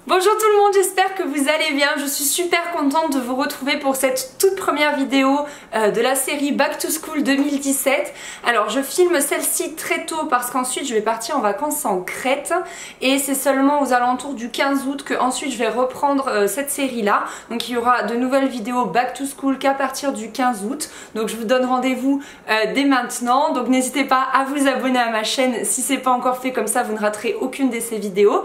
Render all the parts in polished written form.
Bonjour tout le monde, j'espère que vous allez bien. Je suis super contente de vous retrouver pour cette toute première vidéo de la série Back to School 2017. Alors je filme celle-ci très tôt parce qu'ensuite je vais partir en vacances en Crète et c'est seulement aux alentours du 15 août que ensuite je vais reprendre cette série là. Donc il y aura de nouvelles vidéos Back to School qu'à partir du 15 août. Donc je vous donne rendez-vous dès maintenant. Donc n'hésitez pas à vous abonner à ma chaîne si c'est pas encore fait, comme ça vous ne raterez aucune de ces vidéos.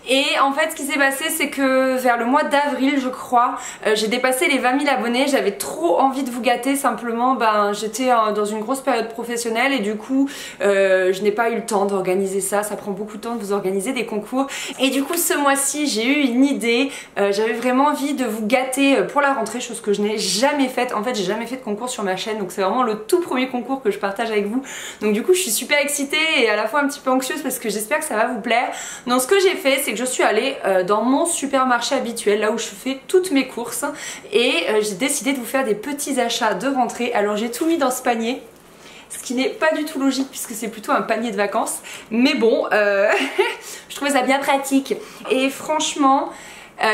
Et en fait ce qui s'est passé, c'est que vers le mois d'avril je crois, j'ai dépassé les 20 000 abonnés. J'avais trop envie de vous gâter, simplement j'étais dans une grosse période professionnelle et du coup je n'ai pas eu le temps d'organiser ça. Ça prend beaucoup de temps de vous organiser des concours et du coup ce mois-ci j'ai eu une idée. J'avais vraiment envie de vous gâter pour la rentrée, chose que je n'ai jamais faite. En fait j'ai jamais fait de concours sur ma chaîne, donc c'est vraiment le tout premier concours que je partage avec vous. Donc du coup je suis super excitée et à la fois un petit peu anxieuse parce que j'espère que ça va vous plaire. Donc ce que j'ai fait, c'est que je suis allée dans mon supermarché habituel, là où je fais toutes mes courses, et j'ai décidé de vous faire des petits achats de rentrée. Alors j'ai tout mis dans ce panier, ce qui n'est pas du tout logique puisque c'est plutôt un panier de vacances, mais bon je trouvais ça bien pratique et franchement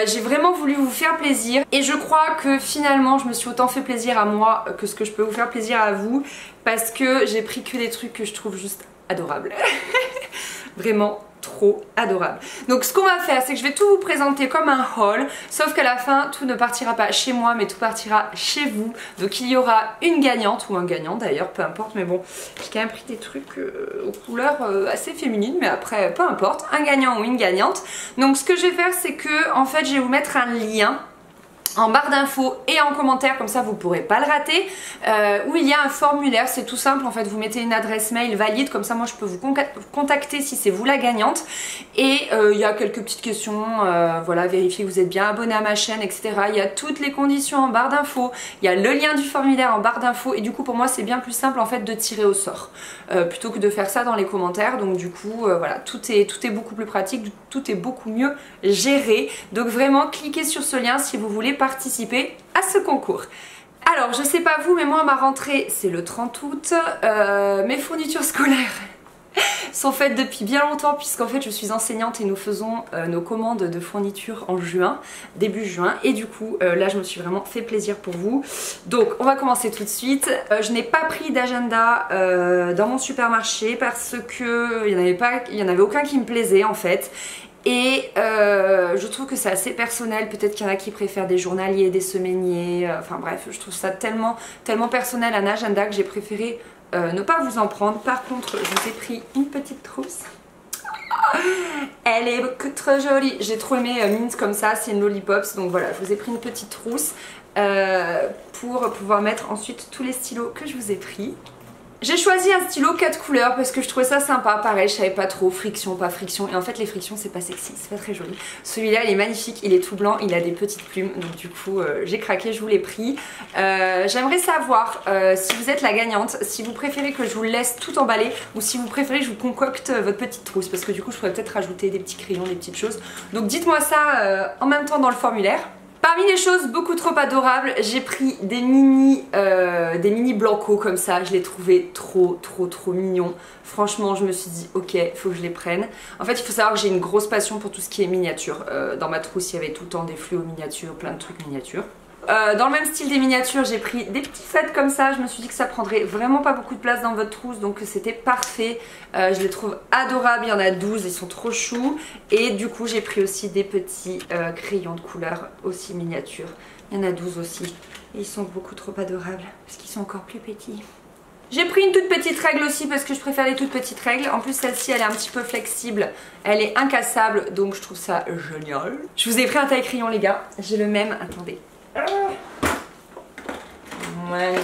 j'ai vraiment voulu vous faire plaisir et je crois que finalement je me suis autant fait plaisir à moi que ce que je peux vous faire plaisir à vous, parce que j'ai pris que des trucs que je trouve juste adorables. Vraiment trop adorable. Donc ce qu'on va faire, c'est que je vais tout vous présenter comme un haul, sauf qu'à la fin tout ne partira pas chez moi mais tout partira chez vous. Donc il y aura une gagnante ou un gagnant d'ailleurs, peu importe, mais bon j'ai quand même pris des trucs aux couleurs assez féminines, mais après peu importe, un gagnant ou une gagnante. Donc ce que je vais faire, c'est que en fait je vais vous mettre un lien en barre d'infos et en commentaire, comme ça vous pourrez pas le rater, où il y a un formulaire. C'est tout simple en fait, vous mettez une adresse mail valide, comme ça moi je peux vous contacter si c'est vous la gagnante, et il y a quelques petites questions, voilà, vérifier que vous êtes bien abonné à ma chaîne, etc. Il y a toutes les conditions en barre d'infos, il y a le lien du formulaire en barre d'infos, et du coup pour moi c'est bien plus simple en fait de tirer au sort plutôt que de faire ça dans les commentaires. Donc du coup voilà, tout est beaucoup plus pratique, tout est beaucoup mieux géré. Donc vraiment cliquez sur ce lien si vous voulez participer à ce concours. Alors je sais pas vous, mais moi ma rentrée c'est le 30 août. Mes fournitures scolaires sont faites depuis bien longtemps puisqu'en fait je suis enseignante et nous faisons nos commandes de fournitures en juin, début juin, et du coup là je me suis vraiment fait plaisir pour vous. Donc on va commencer tout de suite. Je n'ai pas pris d'agenda dans mon supermarché parce que il y en avait aucun qui me plaisait en fait. Et je trouve que c'est assez personnel. Peut-être qu'il y en a qui préfèrent des journaliers, des semainiers, enfin bref, je trouve ça tellement personnel un agenda que j'ai préféré ne pas vous en prendre. Par contre, je vous ai pris une petite trousse. Elle est très jolie, j'ai trop aimé Mint comme ça, c'est une Lollipops. Donc voilà, je vous ai pris une petite trousse pour pouvoir mettre ensuite tous les stylos que je vous ai pris. J'ai choisi un stylo 4 couleurs parce que je trouvais ça sympa. Pareil, je savais pas trop, friction, pas friction. Et en fait les frictions c'est pas sexy, c'est pas très joli. Celui-là il est magnifique, il est tout blanc, il a des petites plumes. Donc du coup j'ai craqué, je vous l'ai pris. J'aimerais savoir si vous êtes la gagnante, si vous préférez que je vous laisse tout emballer ou si vous préférez que je vous concocte votre petite trousse. Parce que du coup je pourrais peut-être rajouter des petits crayons, des petites choses. Donc dites-moi ça en même temps dans le formulaire. Parmi les choses beaucoup trop adorables, j'ai pris des mini blancos comme ça. Je les trouvais trop mignons. Franchement, je me suis dit ok, faut que je les prenne. En fait, il faut savoir que j'ai une grosse passion pour tout ce qui est miniature. Dans ma trousse, il y avait tout le temps des fluos miniatures, plein de trucs miniatures. Dans le même style des miniatures, j'ai pris des petits sets comme ça. Je me suis dit que ça prendrait vraiment pas beaucoup de place dans votre trousse, donc c'était parfait. Je les trouve adorables, il y en a 12, ils sont trop choux. Et du coup j'ai pris aussi des petits crayons de couleur aussi miniatures. Il y en a 12 aussi, et ils sont beaucoup trop adorables parce qu'ils sont encore plus petits. J'ai pris une toute petite règle aussi parce que je préfère les toutes petites règles. En plus celle-ci elle est un petit peu flexible, elle est incassable, donc je trouve ça génial. Je vous ai pris un taille crayon les gars, j'ai le même, attendez. Voilà.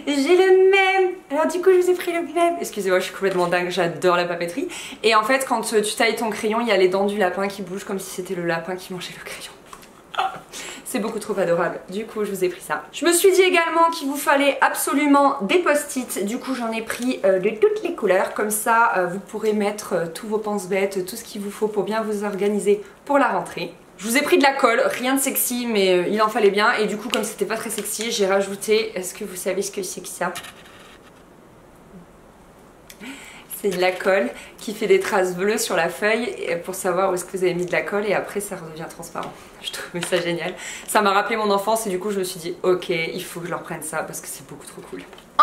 J'ai le même. Alors du coup je vous ai pris le même. Excusez-moi, je suis complètement dingue, j'adore la papeterie. Et en fait quand tu tailles ton crayon, il y a les dents du lapin qui bougent comme si c'était le lapin qui mangeait le crayon. C'est beaucoup trop adorable, du coup je vous ai pris ça. Je me suis dit également qu'il vous fallait absolument des post-it. Du coup j'en ai pris de toutes les couleurs. Comme ça vous pourrez mettre tous vos pense-bêtes, tout ce qu'il vous faut pour bien vous organiser pour la rentrée. Je vous ai pris de la colle, rien de sexy mais il en fallait bien. Et du coup comme c'était pas très sexy, j'ai rajouté, est-ce que vous savez ce que c'est que ça? c'est de la colle qui fait des traces bleues sur la feuille pour savoir où est-ce que vous avez mis de la colle et après ça redevient transparent. Je trouvais ça génial. Ça m'a rappelé mon enfance et du coup je me suis dit ok, il faut que je leur prenne ça parce que c'est beaucoup trop cool.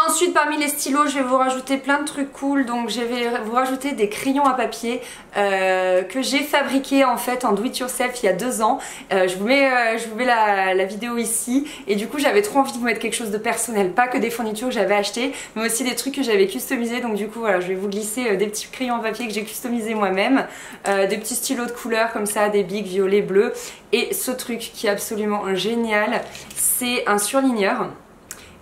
Ensuite parmi les stylos je vais vous rajouter plein de trucs cool, donc je vais vous rajouter des crayons à papier que j'ai fabriqués en fait en do it yourself il y a 2 ans. Je vous mets la vidéo ici et du coup j'avais trop envie de vous mettre quelque chose de personnel, pas que des fournitures que j'avais achetées mais aussi des trucs que j'avais customisés, donc du coup voilà je vais vous glisser des petits crayons à papier que j'ai customisés moi-même, des petits stylos de couleur comme ça, des bics violet, bleu, et ce truc qui est absolument génial c'est un surligneur.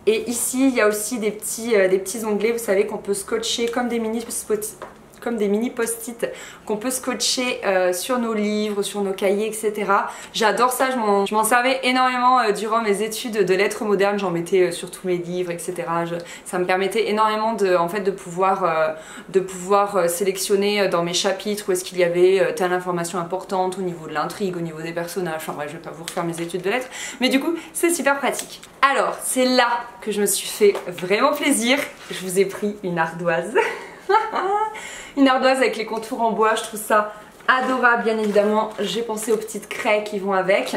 Et ici il y a aussi des petits onglets, vous savez qu'on peut scotcher comme des mini post-it qu'on peut scotcher sur nos livres, sur nos cahiers, etc. J'adore ça, je m'en servais énormément durant mes études de lettres modernes, j'en mettais sur tous mes livres, etc. Ça me permettait énormément de pouvoir sélectionner dans mes chapitres où est-ce qu'il y avait telle information importante au niveau de l'intrigue, au niveau des personnages, enfin bref, je vais pas vous refaire mes études de lettres, mais du coup c'est super pratique. Alors c'est là que je me suis fait vraiment plaisir, je vous ai pris une ardoise. Une ardoise avec les contours en bois, je trouve ça adorable. Bien évidemment j'ai pensé aux petites craies qui vont avec.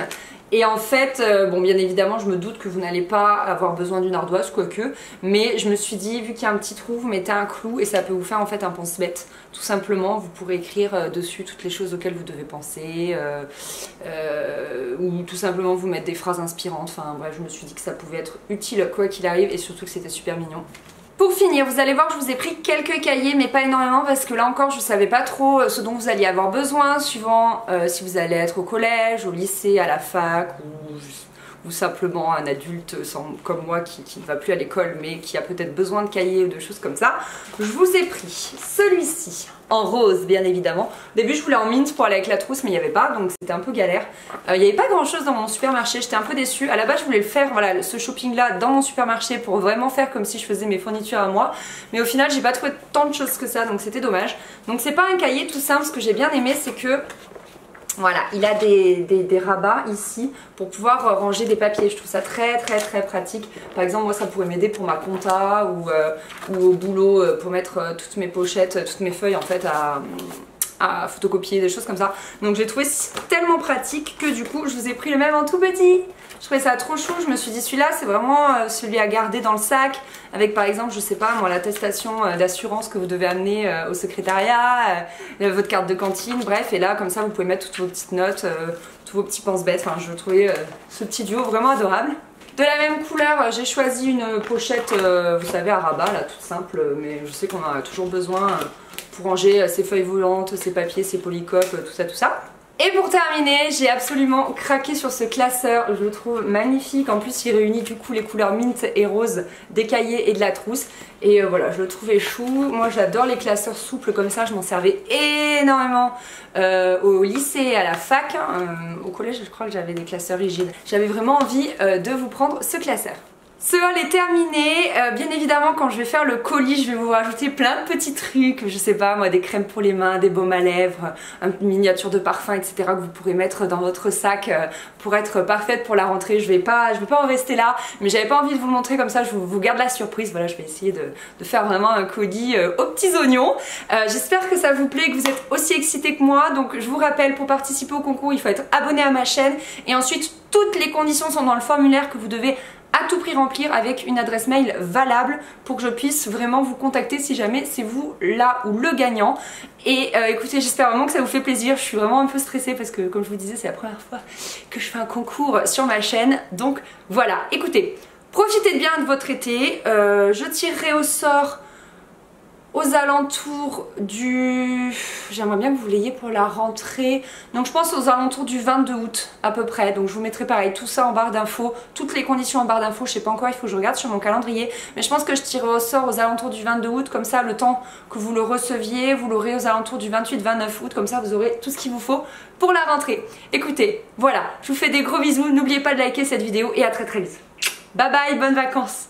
Et en fait, bon bien évidemment je me doute que vous n'allez pas avoir besoin d'une ardoise, quoique, mais je me suis dit vu qu'il y a un petit trou, vous mettez un clou et ça peut vous faire en fait un pense-bête. Tout simplement, vous pourrez écrire dessus toutes les choses auxquelles vous devez penser, ou tout simplement vous mettre des phrases inspirantes. Enfin bref, je me suis dit que ça pouvait être utile quoi qu'il arrive et surtout que c'était super mignon. Pour finir, vous allez voir que je vous ai pris quelques cahiers mais pas énormément parce que là encore je savais pas trop ce dont vous alliez avoir besoin suivant si vous allez être au collège, au lycée, à la fac ou simplement un adulte comme moi qui ne va plus à l'école mais qui a peut-être besoin de cahiers ou de choses comme ça. Je vous ai pris celui-ci en rose bien évidemment. Au début je voulais en mint pour aller avec la trousse mais il n'y avait pas donc c'était un peu galère. Il n'y avait pas grand chose dans mon supermarché, j'étais un peu déçue. À la base je voulais le faire, voilà, ce shopping là dans mon supermarché pour vraiment faire comme si je faisais mes fournitures à moi. Mais au final j'ai pas trouvé tant de choses que ça donc c'était dommage. Donc c'est pas un cahier tout simple, ce que j'ai bien aimé c'est que voilà, il a des rabats ici pour pouvoir ranger des papiers. Je trouve ça très pratique. Par exemple, moi ça pourrait m'aider pour ma compta ou au boulot pour mettre toutes mes pochettes, toutes mes feuilles en fait à photocopier, des choses comme ça. Donc j'ai trouvé tellement pratique que du coup je vous ai pris le même en tout petit. Je trouvais ça trop chou, je me suis dit celui-là c'est vraiment celui à garder dans le sac avec par exemple je sais pas moi l'attestation d'assurance que vous devez amener au secrétariat, votre carte de cantine, bref, et là comme ça vous pouvez mettre toutes vos petites notes, tous vos petits pense-bêtes. Enfin je trouvais ce petit duo vraiment adorable. De la même couleur, j'ai choisi une pochette, vous savez, à rabat, là, toute simple, mais je sais qu'on en a toujours besoin pour ranger ses feuilles volantes, ses papiers, ses polycopes, tout ça, tout ça. Et pour terminer, j'ai absolument craqué sur ce classeur, je le trouve magnifique. En plus, il réunit du coup les couleurs mint et rose des cahiers et de la trousse. Et voilà, je le trouvais chou. Moi, j'adore les classeurs souples comme ça. Je m'en servais énormément au lycée, à la fac. Au collège, je crois que j'avais des classeurs rigides. J'avais vraiment envie de vous prendre ce classeur. Ce haul est terminé, bien évidemment quand je vais faire le colis je vais vous rajouter plein de petits trucs, je sais pas moi, des crèmes pour les mains, des baumes à lèvres, une miniature de parfum, etc. que vous pourrez mettre dans votre sac pour être parfaite pour la rentrée. Je vais pas en rester là, mais j'avais pas envie de vous le montrer comme ça, je vous garde la surprise. Voilà, je vais essayer de faire vraiment un colis aux petits oignons. J'espère que ça vous plaît, que vous êtes aussi excités que moi. Donc je vous rappelle, pour participer au concours il faut être abonné à ma chaîne et ensuite toutes les conditions sont dans le formulaire que vous devez à tout prix remplir avec une adresse mail valable pour que je puisse vraiment vous contacter si jamais c'est vous là ou le gagnant. Et écoutez, j'espère vraiment que ça vous fait plaisir. Je suis vraiment un peu stressée parce que comme je vous disais c'est la première fois que je fais un concours sur ma chaîne. Donc voilà, écoutez, profitez bien de votre été. Je tirerai au sort aux alentours du... J'aimerais bien que vous l'ayez pour la rentrée. Donc je pense aux alentours du 22 août à peu près. Donc je vous mettrai pareil tout ça en barre d'infos. Toutes les conditions en barre d'infos. Je sais pas encore, il faut que je regarde sur mon calendrier. Mais je pense que je tirerai au sort aux alentours du 22 août. Comme ça, le temps que vous le receviez, vous l'aurez aux alentours du 28-29 août. Comme ça, vous aurez tout ce qu'il vous faut pour la rentrée. Écoutez, voilà. Je vous fais des gros bisous. N'oubliez pas de liker cette vidéo et à très vite. Bye bye, bonnes vacances.